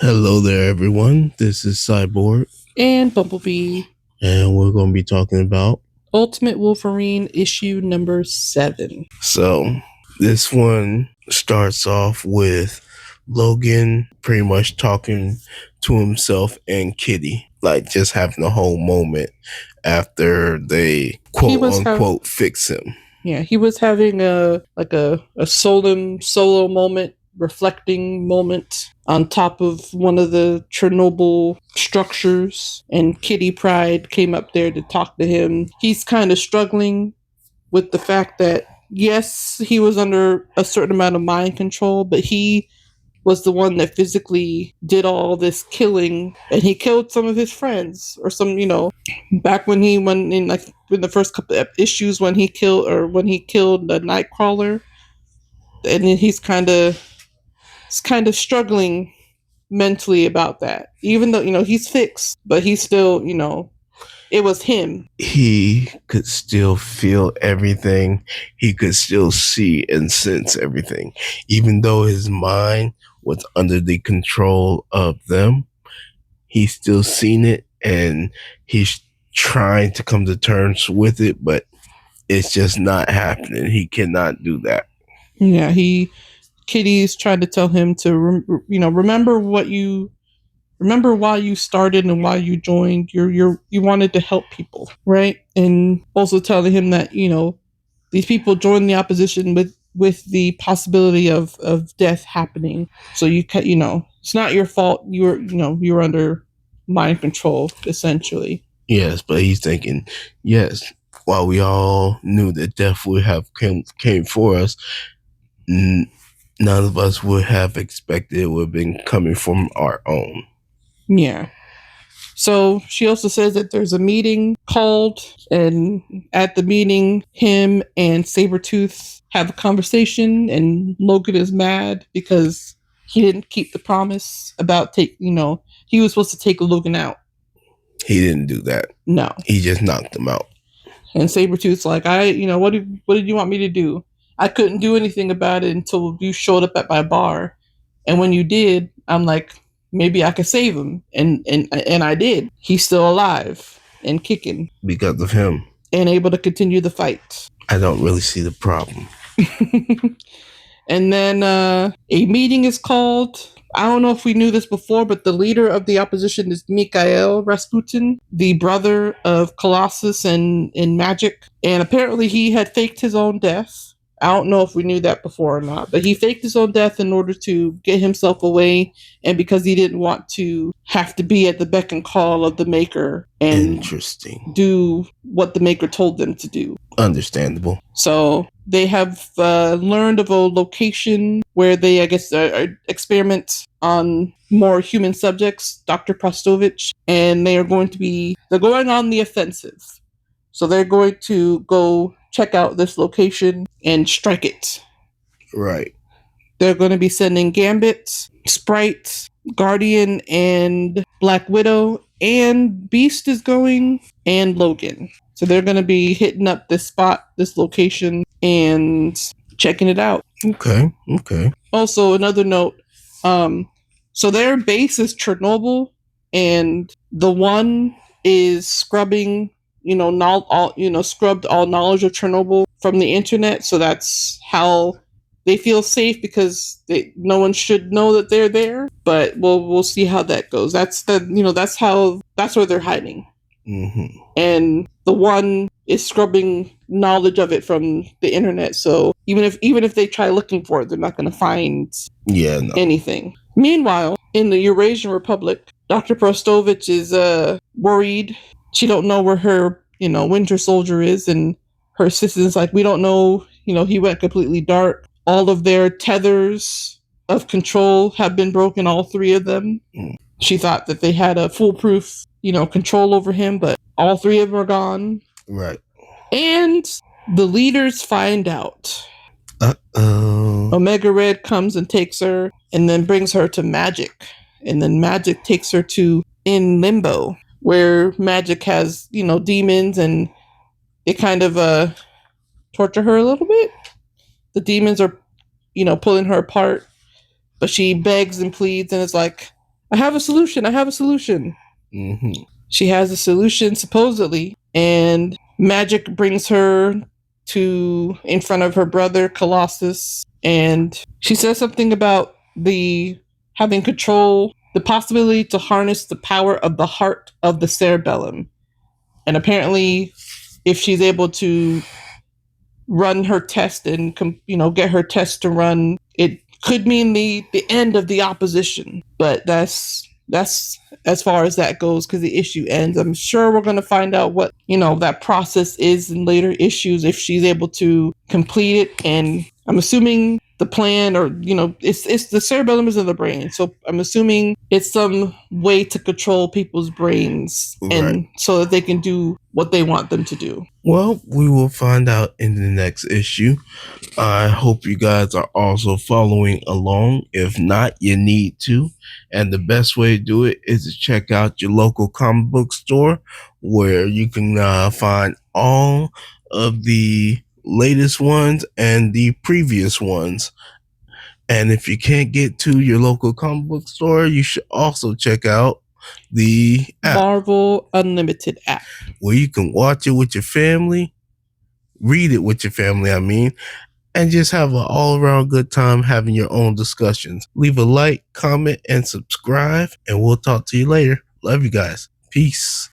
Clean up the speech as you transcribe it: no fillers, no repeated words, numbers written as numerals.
Hello there, everyone. This is Cyborg, And Bumblebee. and we're going to be talking about. Ultimate Wolverine issue number 7. So, this one starts off with Logan pretty much talking to himself and Kitty, like just having a whole moment after they quote unquote fix him. Yeah, he was having a solemn solo moment, reflecting moment on top of one of the Chernobyl structures, and Kitty Pryde came up there to talk to him. He's kind of struggling with the fact that yes, he was under a certain amount of mind control, but he was the one that physically did all this killing, and he killed some of his friends, or some, back when he went in, like in the first couple of issues when he killed the Nightcrawler, and then he's kind of struggling mentally about that, even though he's fixed, but he's still it was him. He could still feel everything. He could still see and sense everything, even though his mind was under the control of them. He's still seen it, and he's trying to come to terms with it, but it's just not happening. He cannot do that. Yeah, Kitty's trying to tell him to remember why you started and why you joined. You wanted to help people, right? And also telling him that these people joined the opposition with the possibility of death happening. So it's not your fault. You were under mind control, essentially. Yes, but he's thinking, yes, while we all knew that death would have came for us, none of us would have expected it would have been coming from our own. Yeah. So she also says that there's a meeting called, and at the meeting, him and Sabretooth have a conversation, and Logan is mad because he didn't keep the promise about he was supposed to take Logan out. He didn't do that. No. He just knocked him out. And Sabretooth's like, what did you want me to do? I couldn't do anything about it until you showed up at my bar. And when you did, I'm like, maybe I could save him. And I did. He's still alive and kicking. Because of him. And able to continue the fight. I don't really see the problem. And then a meeting is called. I don't know if we knew this before, but the leader of the opposition is Mikhail Rasputin, the brother of Colossus and Magik. And apparently he had faked his own death. I don't know if we knew that before or not, but he faked his own death in order to get himself away, and because he didn't want to have to be at the beck and call of the Maker and do what the Maker told them to do. Understandable. So they have learned of a location where they, I guess, experiment on more human subjects, Dr. Prostovich, and they're going on the offensive. So they're going to go check out this location and strike it. Right. They're going to be sending Gambit, Sprite, Guardian, and Black Widow, and Beast is going, and Logan. So they're going to be hitting up this location, and checking it out. Okay. Also, another note, so their base is Chernobyl, and the one is scrubbing scrubbed all knowledge of Chernobyl from the internet. So that's how they feel safe, because no one should know that they're there. But we'll see how that goes. That's where they're hiding. Mm-hmm. And the one is scrubbing knowledge of it from the internet. So even if they try looking for it, they're not going to find anything. Meanwhile, in the Eurasian Republic, Dr. Prostovich is worried. She don't know where her, Winter Soldier is, and her assistant's like, we don't know, he went completely dark. All of their tethers of control have been broken, all 3 of them. Mm. She thought that they had a foolproof, control over him, but all 3 of them are gone. Right. And the leaders find out. Uh-oh. Omega Red comes and takes her, and then brings her to Magik. And then Magik takes her to in Limbo, where Magik has, demons, and they kind of torture her a little bit. The demons are, pulling her apart, but she begs and pleads, and is like, I have a solution. I have a solution. Mm-hmm. She has a solution, supposedly, and Magik brings her to in front of her brother Colossus, and she says something about the having control, the possibility to harness the power of the heart of the cerebellum. And apparently, if she's able to run her test and get her test to run, it could mean the end of the opposition. But that's as far as that goes, because the issue ends. I'm sure we're going to find out what that process is in later issues if she's able to complete it. And I'm assuming the plan, or it's the cerebellum is in the brain, so I'm assuming it's some way to control people's brains, and so that they can do what they want them to do. Well, we will find out in the next issue. I hope you guys are also following along. If not, you need to. And the best way to do it is to check out your local comic book store, where you can find all of the latest ones and the previous ones. And if you can't get to your local comic book store, you should also check out the app, Marvel Unlimited app, where you can watch it with your family, read it with your family, and just have an all-around good time having your own discussions. Leave a like, comment, and subscribe, and we'll talk to you later. Love you guys. Peace.